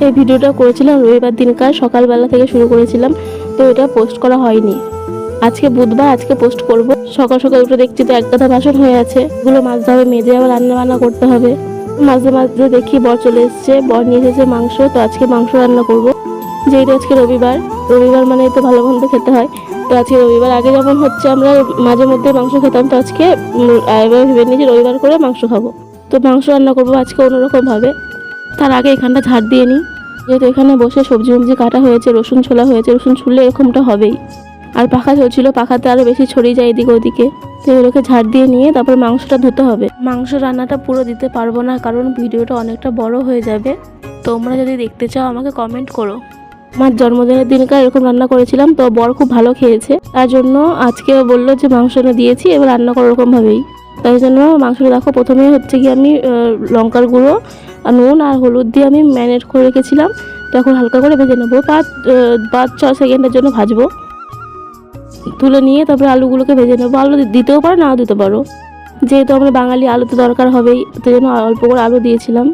এই ভিডিওটা করেছিলাম রবিবার দিনকার সকালবেলা থেকে শুরু করেছিলাম, তো এটা পোস্ট করা হয়নি। আজকে বুধবার, আজকে পোস্ট করব। সকাল সকাল উঠে দেখছি তো এক গাদা বাসন হয়ে আছে, এগুলো মাজতে হবে, মেজে আবার রান্না বান্না করতে হবে। মাঝে মাঝে দেখি বর চলে এসছে, বর নিয়ে এসেছে মাংস, তো আজকে মাংস রান্না করব। যেহেতু আজকে রবিবার, রবিবার মানে তো ভালো মন্দ খেতে হয়, তো আজকে রবিবার। আগে যেমন হচ্ছে আমরা মাঝে মধ্যে মাংস খেতাম, তো আজকে এবার ভেবে নিয়েছি রবিবার করে মাংস খাবো, তো মাংস রান্না করবো আজকে অন্যরকম ভাবে। তার আগে এখানটা ঝাড় দিয়ে নিই, যেহেতু এখানে বসে সবজি মবজি কাটা হয়েছে, রসুন ছোলা হয়েছে, রসুন ছুললে এরকমটা হবেই। আর পাখা চলছিল, পাখাতে আরও বেশি ছড়িয়ে যায় এদিকে ওদিকে, তো এগুলোকে ঝাড় দিয়ে নিয়ে তারপর মাংসটা ধুতে হবে। মাংস রান্নাটা পুরো দিতে পারবো না, কারণ ভিডিওটা অনেকটা বড় হয়ে যাবে। তোমরা যদি দেখতে চাও আমাকে কমেন্ট করো। আমার জন্মদিনের দিনকার এরকম রান্না করেছিলাম, তো বর খুব ভালো খেয়েছে, তার জন্য আজকে বললো যে মাংসটা দিয়েছি, এবার রান্না করো ওরকমভাবেই। তাই জন্য মাংসটা দেখো, প্রথমে হচ্ছে কি আমি লঙ্কার গুঁড়ো আর নুন আর হলুদ দিয়ে আমি ম্যারিনেট করে রেখেছিলাম, তো এখন হালকা করে ভেজে নেবো, 5-6 সেকেন্ডের জন্য ভাজবো। তুলে নিয়ে তারপরে আলুগুলোকে ভেজে নেবো। আলু দিতেও পারো, নাও দিতে পারো, যেহেতু আমরা বাঙালি আলু তো দরকার হবেই, তো জন্য অল্প করে আলু দিয়েছিলাম।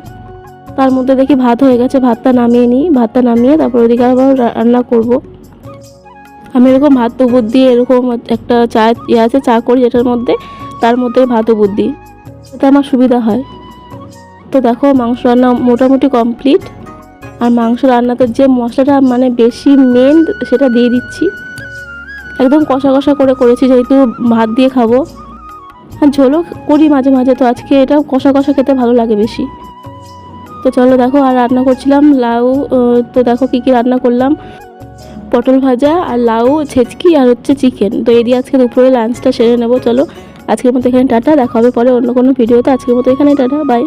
তার মধ্যে দেখি ভাত হয়ে গেছে, ভাতটা নামিয়ে নিই। ভাতটা নামিয়ে তারপর ওদিকে আবার রান্না করব। আমি এরকম ভাত উবুর দিয়ে এরকম একটা চা আছে, চা করি যেটার মধ্যে, তার মধ্যে ভাত উবুর দিই, তাতে আমার সুবিধা হয়। তো দেখো মাংস রান্না মোটামুটি কমপ্লিট। আর মাংস রান্নাতে যে মশলাটা মানে বেশি মেন, সেটা দিয়ে দিচ্ছি। একদম কষা কষা করে করেছি, যেহেতু ভাত দিয়ে খাবো। আর ঝোলও করি মাঝে মাঝে, তো আজকে এটা কষা কষা খেতে ভালো লাগে বেশি। তো চলো দেখো, আর রান্না করছিলাম লাউ। তো দেখো কী কী রান্না করলাম, পটল ভাজা আর লাউ ছেচকি আর হচ্ছে চিকেন। তো এই দিয়ে আজকে দুপুরে লাঞ্চটা সেরে নেবো। চলো আজকের মতো এখানে টাটা, দেখা হবে পরে অন্য কোনো ভিডিওতে। আজকের মতো এখানে টাটা, বাই।